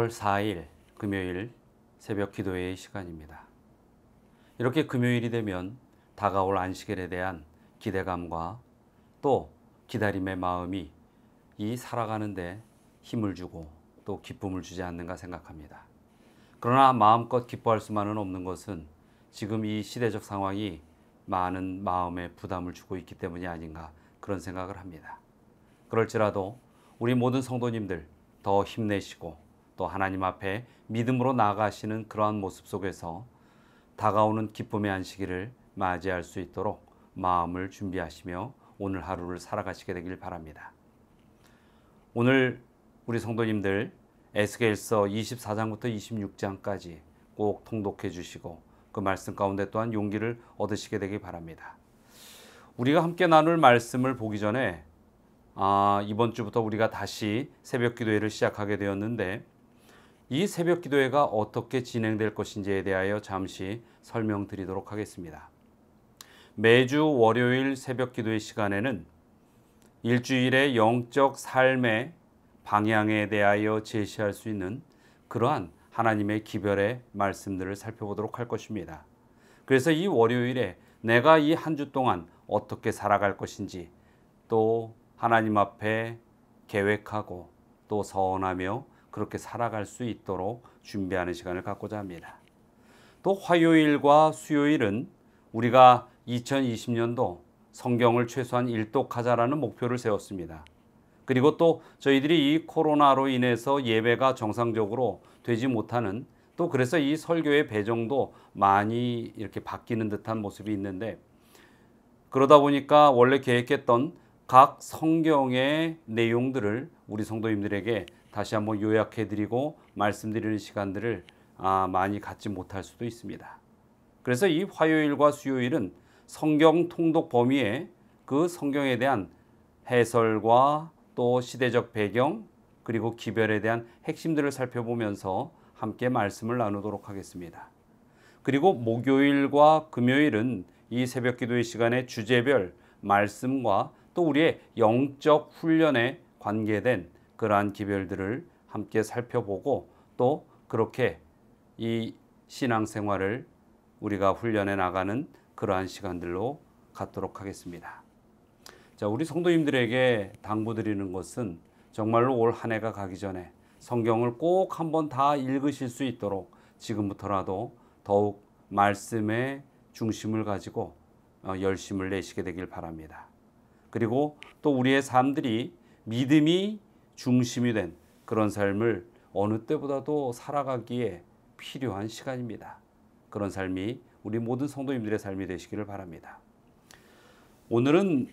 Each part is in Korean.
4월 4일 금요일 새벽 기도회의 시간입니다. 이렇게 금요일이 되면 다가올 안식일에 대한 기대감과 또 기다림의 마음이 이 살아가는데 힘을 주고 또 기쁨을 주지 않는가 생각합니다. 그러나 마음껏 기뻐할 수만은 없는 것은 지금 이 시대적 상황이 많은 마음에 부담을 주고 있기 때문이 아닌가 그런 생각을 합니다. 그럴지라도 우리 모든 성도님들 더 힘내시고 또 하나님 앞에 믿음으로 나아가시는 그러한 모습 속에서 다가오는 기쁨의 안식일을 맞이할 수 있도록 마음을 준비하시며 오늘 하루를 살아가시게 되길 바랍니다. 오늘 우리 성도님들 에스겔서 24장부터 26장까지 꼭 통독해 주시고 그 말씀 가운데 또한 용기를 얻으시게 되길 바랍니다. 우리가 함께 나눌 말씀을 보기 전에 이번 주부터 우리가 다시 새벽 기도회를 시작하게 되었는데 이 새벽 기도회가 어떻게 진행될 것인지에 대하여 잠시 설명드리도록 하겠습니다. 매주 월요일 새벽 기도회 시간에는 일주일의 영적 삶의 방향에 대하여 제시할 수 있는 그러한 하나님의 기별의 말씀들을 살펴보도록 할 것입니다. 그래서 이 월요일에 내가 이 한 주 동안 어떻게 살아갈 것인지 또 하나님 앞에 계획하고 또 서원하며 그렇게 살아갈 수 있도록 준비하는 시간을 갖고자 합니다. 또 화요일과 수요일은 우리가 2020년도 성경을 최소한 일독하자라는 목표를 세웠습니다. 그리고 또 저희들이 이 코로나로 인해서 예배가 정상적으로 되지 못하는 또 그래서 이 설교의 배정도 많이 이렇게 바뀌는 듯한 모습이 있는데 그러다 보니까 원래 계획했던 각 성경의 내용들을 우리 성도님들에게 다시 한번 요약해드리고 말씀드리는 시간들을 많이 갖지 못할 수도 있습니다. 그래서 이 화요일과 수요일은 성경 통독 범위에 그 성경에 대한 해설과 또 시대적 배경 그리고 기별에 대한 핵심들을 살펴보면서 함께 말씀을 나누도록 하겠습니다. 그리고 목요일과 금요일은 이 새벽 기도의 시간에 주제별 말씀과 또 우리의 영적 훈련에 관계된 그러한 기별들을 함께 살펴보고 또 그렇게 이 신앙생활을 우리가 훈련해 나가는 그러한 시간들로 갖도록 하겠습니다. 자, 우리 성도님들에게 당부드리는 것은 정말로 올 한 해가 가기 전에 성경을 꼭 한번 다 읽으실 수 있도록 지금부터라도 더욱 말씀의 중심을 가지고 열심을 내시게 되길 바랍니다. 그리고 또 우리의 삶들이 믿음이 중심이 된 그런 삶을 어느 때보다도 살아가기에 필요한 시간입니다. 그런 삶이 우리 모든 성도님들의 삶이 되시기를 바랍니다. 오늘은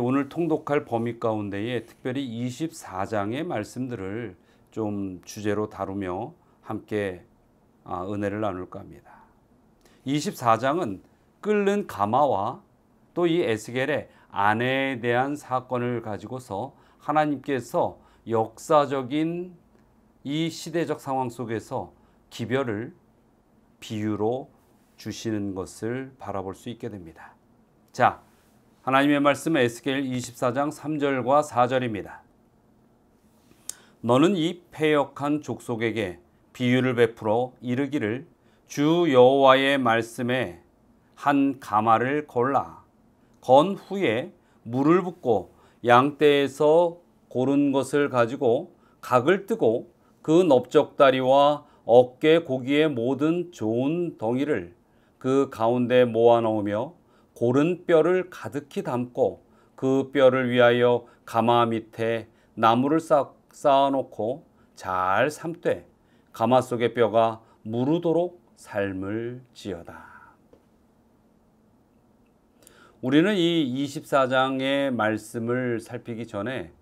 오늘 통독할 범위 가운데에 특별히 24장의 말씀들을 좀 주제로 다루며 함께 은혜를 나눌까 합니다. 24장은 끓는 가마와 또 이 에스겔의 아내에 대한 사건을 가지고서 하나님께서 역사적인 이 시대적 상황 속에서 기별을 비유로 주시는 것을 바라볼 수 있게 됩니다. 자, 하나님의 말씀 에스겔 24장 3절과 4절입니다. 너는 이 패역한 족속에게 비유를 베풀어 이르기를 주 여호와의 말씀에 한 가마를 걸라. 건 후에 물을 붓고 양떼에서 고른 것을 가지고 각을 뜨고 그 넓적다리와 어깨 고기의 모든 좋은 덩이를 그 가운데 모아 넣으며 고른 뼈를 가득히 담고 그 뼈를 위하여 가마 밑에 나무를 쌓아 놓고 잘 삶되 가마 속의 뼈가 무르도록 삶을 지어다. 우리는 이 24장의 말씀을 살피기 전에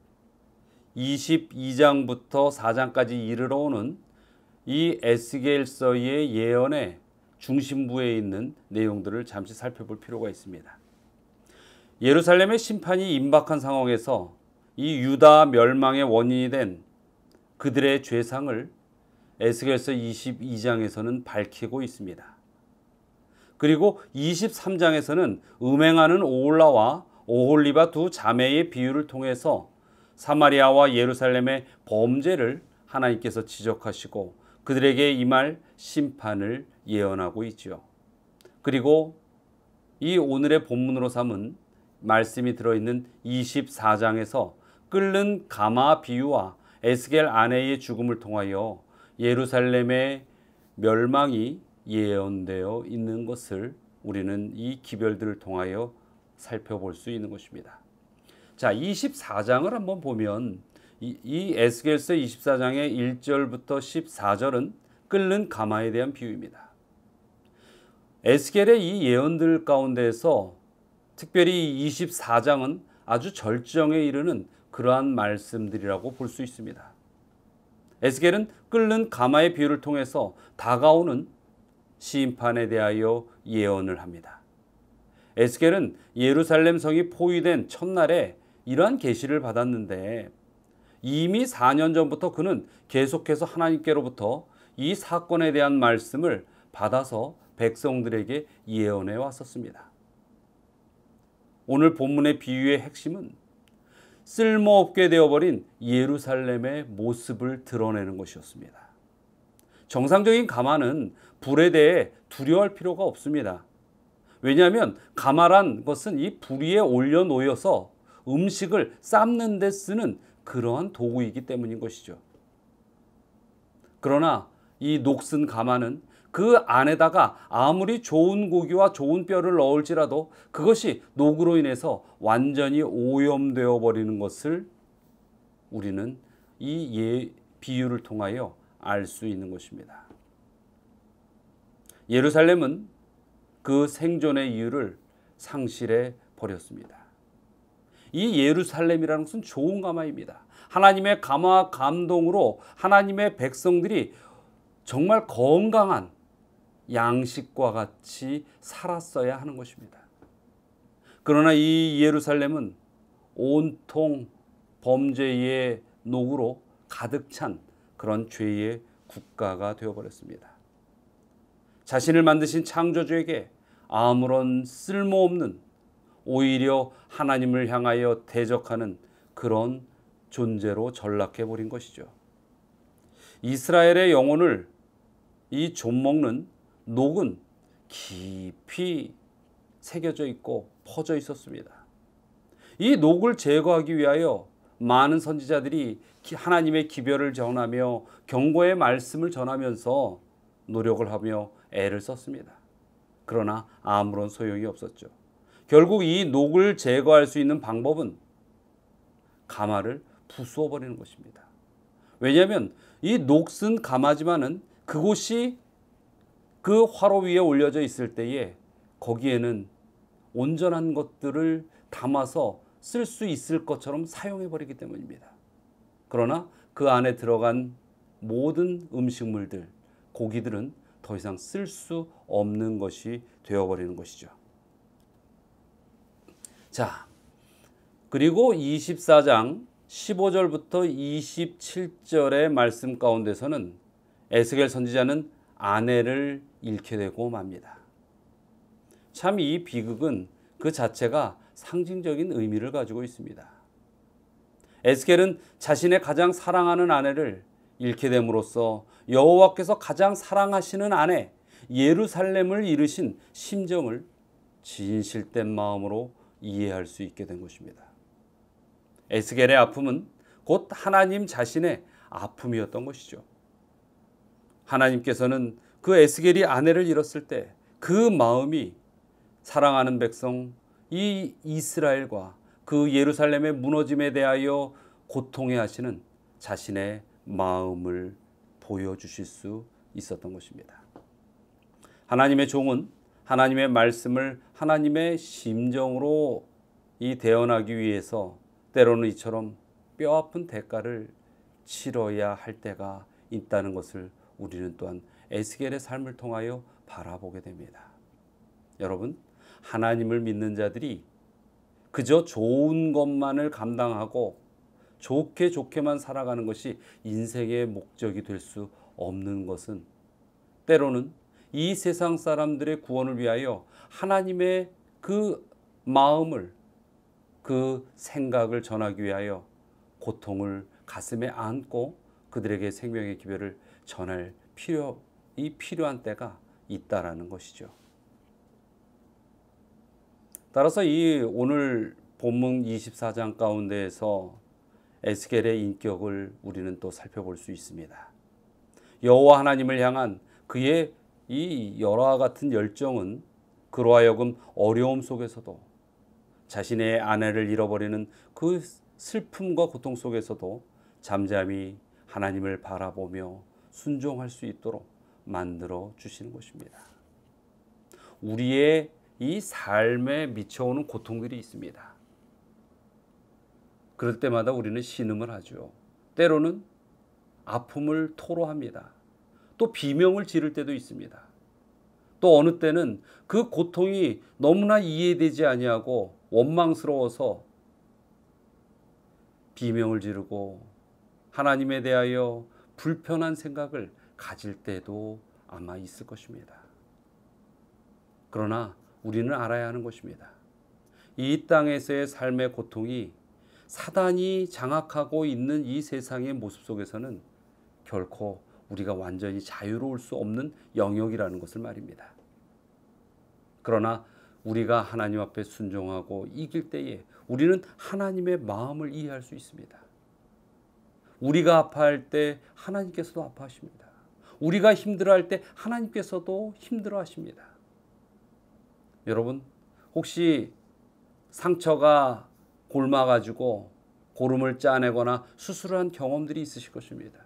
22장부터 4장까지 이르러 오는 이 에스겔서의 예언의 중심부에 있는 내용들을 잠시 살펴볼 필요가 있습니다. 예루살렘의 심판이 임박한 상황에서 이 유다 멸망의 원인이 된 그들의 죄상을 에스겔서 22장에서는 밝히고 있습니다. 그리고 23장에서는 음행하는 오홀라와 오홀리바 두 자매의 비유를 통해서 사마리아와 예루살렘의 범죄를 하나님께서 지적하시고 그들에게 임할 심판을 예언하고 있지요. 그리고 이 오늘의 본문으로 삼은 말씀이 들어있는 24장에서 끓는 가마 비유와 에스겔 아내의 죽음을 통하여 예루살렘의 멸망이 예언되어 있는 것을 우리는 이 기별들을 통하여 살펴볼 수 있는 것입니다. 자, 24장을 한번 보면 이 에스겔서 24장의 1절부터 14절은 끓는 가마에 대한 비유입니다. 에스겔의 이 예언들 가운데에서 특별히 24장은 아주 절정에 이르는 그러한 말씀들이라고 볼 수 있습니다. 에스겔은 끓는 가마의 비유를 통해서 다가오는 심판에 대하여 예언을 합니다. 에스겔은 예루살렘 성이 포위된 첫날에 이러한 계시를 받았는데 이미 4년 전부터 그는 계속해서 하나님께로부터 이 사건에 대한 말씀을 받아서 백성들에게 예언해 왔었습니다. 오늘 본문의 비유의 핵심은 쓸모없게 되어버린 예루살렘의 모습을 드러내는 것이었습니다. 정상적인 가마는 불에 대해 두려워할 필요가 없습니다. 왜냐하면 가마란 것은 이 불 위에 올려놓여서 음식을 삶는 데 쓰는 그러한 도구이기 때문인 것이죠. 그러나 이 녹슨 가마는 그 안에다가 아무리 좋은 고기와 좋은 뼈를 넣을지라도 그것이 녹으로 인해서 완전히 오염되어 버리는 것을 우리는 이 비유를 통하여 알 수 있는 것입니다. 예루살렘은 그 생존의 이유를 상실해 버렸습니다. 이 예루살렘이라는 것은 좋은 가마입니다. 하나님의 감화 감동으로 하나님의 백성들이 정말 건강한 양식과 같이 살았어야 하는 것입니다. 그러나 이 예루살렘은 온통 범죄의 녹으로 가득 찬 그런 죄의 국가가 되어버렸습니다. 자신을 만드신 창조주에게 아무런 쓸모없는, 오히려 하나님을 향하여 대적하는 그런 존재로 전락해버린 것이죠. 이스라엘의 영혼을 이 좀먹는 녹은 깊이 새겨져 있고 퍼져 있었습니다. 이 녹을 제거하기 위하여 많은 선지자들이 하나님의 기별을 전하며 경고의 말씀을 전하면서 노력을 하며 애를 썼습니다. 그러나 아무런 소용이 없었죠. 결국 이 녹을 제거할 수 있는 방법은 가마를 부수어 버리는 것입니다. 왜냐하면 이 녹슨 가마지만은 그곳이 그 화로 위에 올려져 있을 때에 거기에는 온전한 것들을 담아서 쓸 수 있을 것처럼 사용해 버리기 때문입니다. 그러나 그 안에 들어간 모든 음식물들, 고기들은 더 이상 쓸 수 없는 것이 되어버리는 것이죠. 자, 그리고 24장 15절부터 27절의 말씀 가운데서는 에스겔 선지자는 아내를 잃게 되고 맙니다. 참 이 비극은 그 자체가 상징적인 의미를 가지고 있습니다. 에스겔은 자신의 가장 사랑하는 아내를 잃게 됨으로써 여호와께서 가장 사랑하시는 아내 예루살렘을 잃으신 심정을 진실된 마음으로 이해할 수 있게 된 것입니다. 에스겔의 아픔은 곧 하나님 자신의 아픔이었던 것이죠. 하나님께서는 그 에스겔이 아내를 잃었을 때 그 마음이 사랑하는 백성 이 이스라엘과 그 예루살렘의 무너짐에 대하여 고통해 하시는 자신의 마음을 보여주실 수 있었던 것입니다. 하나님의 종은 하나님의 말씀을 하나님의 심정으로 대언하기 위해서 때로는 이처럼 뼈아픈 대가를 치러야 할 때가 있다는 것을 우리는 또한 에스겔의 삶을 통하여 바라보게 됩니다. 여러분, 하나님을 믿는 자들이 그저 좋은 것만을 감당하고 좋게만 살아가는 것이 인생의 목적이 될 수 없는 것은 때로는 이 세상 사람들의 구원을 위하여 하나님의 그 마음을, 그 생각을 전하기 위하여 고통을 가슴에 안고 그들에게 생명의 기별을 전할 필요한 때가 있다라는 것이죠. 따라서 이 오늘 본문 24장 가운데에서 에스겔의 인격을 우리는 또 살펴볼 수 있습니다. 여호와 하나님을 향한 그의 이 열화와 같은 열정은 그로 하여금 어려움 속에서도 자신의 아내를 잃어버리는 그 슬픔과 고통 속에서도 잠잠히 하나님을 바라보며 순종할 수 있도록 만들어 주시는 것입니다. 우리의 이 삶에 미쳐오는 고통들이 있습니다. 그럴 때마다 우리는 신음을 하죠. 때로는 아픔을 토로합니다. 또 비명을 지를 때도 있습니다. 또 어느 때는 그 고통이 너무나 이해되지 아니하고 원망스러워서 비명을 지르고 하나님에 대하여 불편한 생각을 가질 때도 아마 있을 것입니다. 그러나 우리는 알아야 하는 것입니다. 이 땅에서의 삶의 고통이 사단이 장악하고 있는 이 세상의 모습 속에서는 결코 우리가 완전히 자유로울 수 없는 영역이라는 것을 말입니다. 그러나 우리가 하나님 앞에 순종하고 이길 때에 우리는 하나님의 마음을 이해할 수 있습니다. 우리가 아파할 때 하나님께서도 아파하십니다. 우리가 힘들어할 때 하나님께서도 힘들어하십니다. 여러분, 혹시 상처가 곪아가지고 고름을 짜내거나 수술한 경험들이 있으실 것입니다.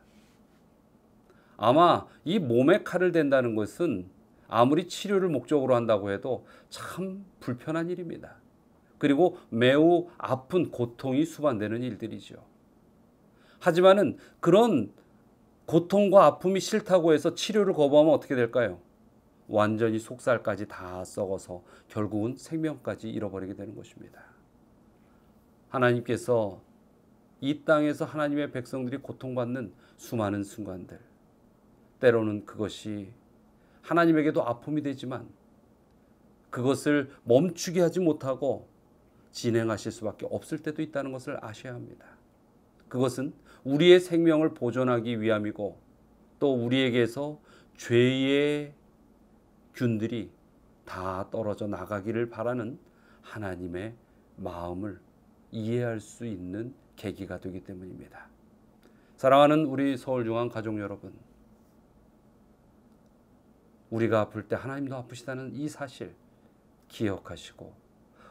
아마 이 몸에 칼을 댄다는 것은 아무리 치료를 목적으로 한다고 해도 참 불편한 일입니다. 그리고 매우 아픈 고통이 수반되는 일들이죠. 하지만은 그런 고통과 아픔이 싫다고 해서 치료를 거부하면 어떻게 될까요? 완전히 속살까지 다 썩어서 결국은 생명까지 잃어버리게 되는 것입니다. 하나님께서 이 땅에서 하나님의 백성들이 고통받는 수많은 순간들, 때로는 그것이 하나님에게도 아픔이 되지만 그것을 멈추게 하지 못하고 진행하실 수밖에 없을 때도 있다는 것을 아셔야 합니다. 그것은 우리의 생명을 보존하기 위함이고 또 우리에게서 죄의 균들이 다 떨어져 나가기를 바라는 하나님의 마음을 이해할 수 있는 계기가 되기 때문입니다. 사랑하는 우리 서울중앙 가족 여러분, 우리가 아플 때 하나님도 아프시다는 이 사실 기억하시고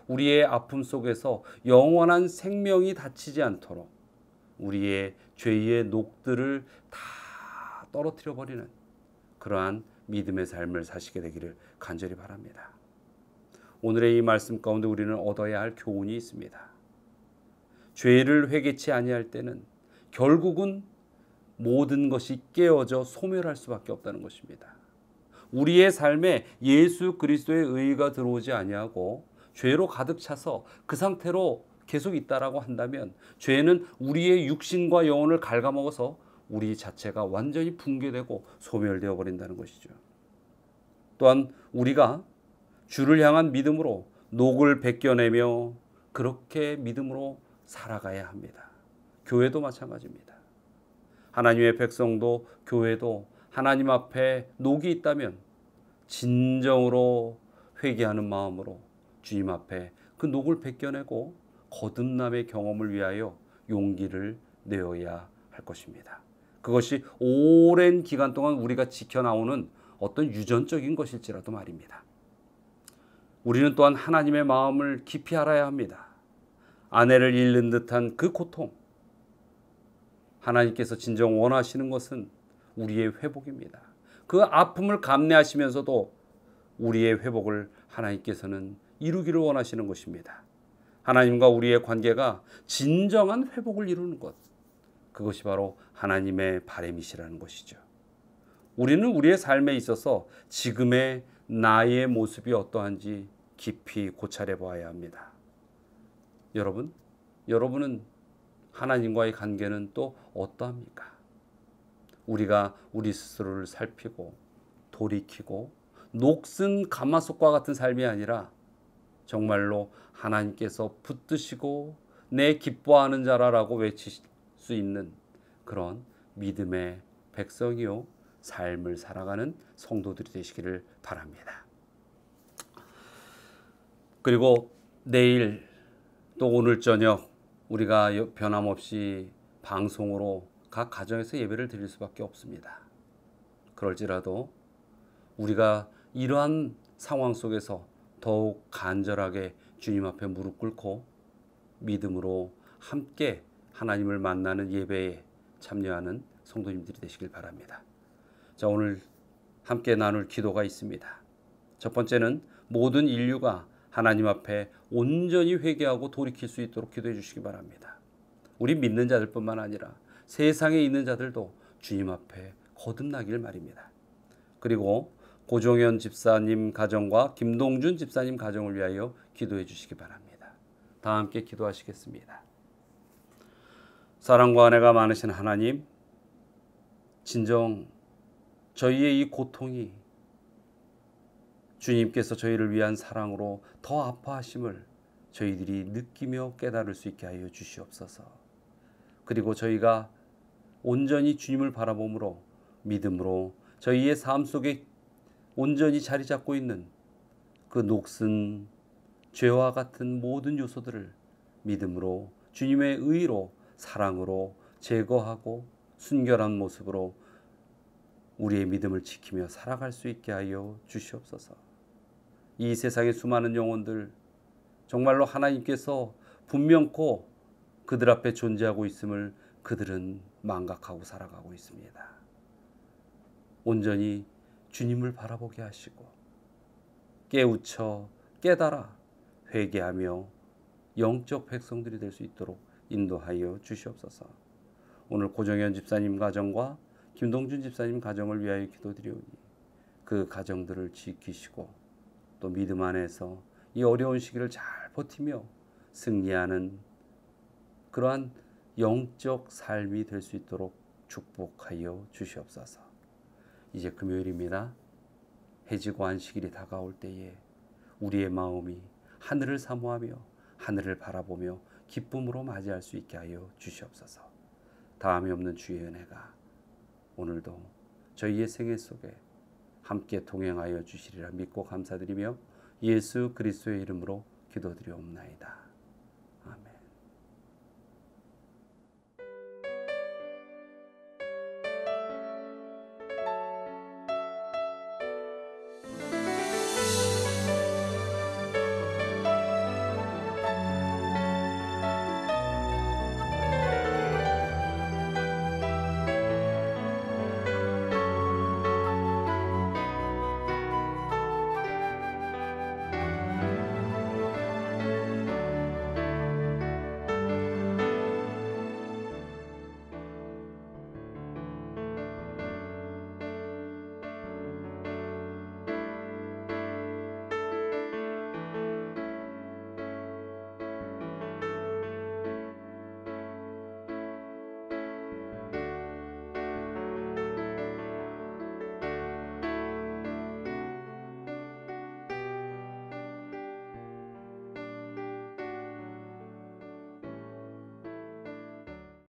우리의 아픔 속에서 영원한 생명이 닫히지 않도록 우리의 죄의 녹들을 다 떨어뜨려 버리는 그러한 믿음의 삶을 사시게 되기를 간절히 바랍니다. 오늘의 이 말씀 가운데 우리는 얻어야 할 교훈이 있습니다. 죄를 회개치 아니할 때는 결국은 모든 것이 깨어져 소멸할 수밖에 없다는 것입니다. 우리의 삶에 예수 그리스도의 의가 들어오지 아니하고 죄로 가득 차서 그 상태로 계속 있다라고 한다면 죄는 우리의 육신과 영혼을 갉아먹어서 우리 자체가 완전히 붕괴되고 소멸되어 버린다는 것이죠. 또한 우리가 주를 향한 믿음으로 녹을 벗겨내며 그렇게 믿음으로 살아가야 합니다. 교회도 마찬가지입니다. 하나님의 백성도 교회도 하나님 앞에 녹이 있다면 진정으로 회개하는 마음으로 주님 앞에 그 녹을 벗겨내고 거듭남의 경험을 위하여 용기를 내어야 할 것입니다. 그것이 오랜 기간 동안 우리가 지켜나오는 어떤 유전적인 것일지라도 말입니다. 우리는 또한 하나님의 마음을 깊이 알아야 합니다. 아내를 잃는 듯한 그 고통, 하나님께서 진정 원하시는 것은 우리의 회복입니다. 그 아픔을 감내하시면서도 우리의 회복을 하나님께서는 이루기를 원하시는 것입니다. 하나님과 우리의 관계가 진정한 회복을 이루는 것, 그것이 바로 하나님의 바람이시라는 것이죠. 우리는 우리의 삶에 있어서 지금의 나의 모습이 어떠한지 깊이 고찰해 보아야 합니다. 여러분은 하나님과의 관계는 또 어떠합니까? 우리가 우리 스스로를 살피고 돌이키고 녹슨 가마솥과 같은 삶이 아니라 정말로 하나님께서 붙드시고 내 기뻐하는 자라라고 외칠 수 있는 그런 믿음의 백성이요 삶을 살아가는 성도들이 되시기를 바랍니다. 그리고 내일 또 오늘 저녁 우리가 변함없이 방송으로 각 가정에서 예배를 드릴 수밖에 없습니다. 그럴지라도 우리가 이러한 상황 속에서 더욱 간절하게 주님 앞에 무릎 꿇고 믿음으로 함께 하나님을 만나는 예배에 참여하는 성도님들이 되시길 바랍니다. 자, 오늘 함께 나눌 기도가 있습니다. 첫 번째는 모든 인류가 하나님 앞에 온전히 회개하고 돌이킬 수 있도록 기도해 주시기 바랍니다. 우리 믿는 자들뿐만 아니라 세상에 있는 자들도 주님 앞에 거듭나길 말입니다. 그리고 고종현 집사님 가정과 김동준 집사님 가정을 위하여 기도해 주시기 바랍니다. 다 함께 기도하시겠습니다. 사랑과 은혜가 많으신 하나님, 진정 저희의 이 고통이 주님께서 저희를 위한 사랑으로 더 아파하심을 저희들이 느끼며 깨달을 수 있게 하여 주시옵소서. 그리고 저희가 온전히 주님을 바라봄으로 믿음으로 저희의 삶 속에 온전히 자리 잡고 있는 그 녹슨 죄와 같은 모든 요소들을 믿음으로 주님의 의로 사랑으로 제거하고 순결한 모습으로 우리의 믿음을 지키며 살아갈 수 있게 하여 주시옵소서. 이 세상의 수많은 영혼들 정말로 하나님께서 분명코 그들 앞에 존재하고 있음을 그들은 망각하고 살아가고 있습니다. 온전히 주님을 바라보게 하시고 깨우쳐 깨달아 회개하며 영적 백성들이 될 수 있도록 인도하여 주시옵소서. 오늘 고정현 집사님 가정과 김동준 집사님 가정을 위하여 기도드리오니 그 가정들을 지키시고 또 믿음 안에서 이 어려운 시기를 잘 버티며 승리하는 그러한 영적 삶이 될 수 있도록 축복하여 주시옵소서. 이제 금요일입니다. 해지고 안식일이 다가올 때에 우리의 마음이 하늘을 사모하며 하늘을 바라보며 기쁨으로 맞이할 수 있게 하여 주시옵소서. 다함이 없는 주의 은혜가 오늘도 저희의 생애 속에 함께 동행하여 주시리라 믿고 감사드리며 예수 그리스도의 이름으로 기도드리옵나이다.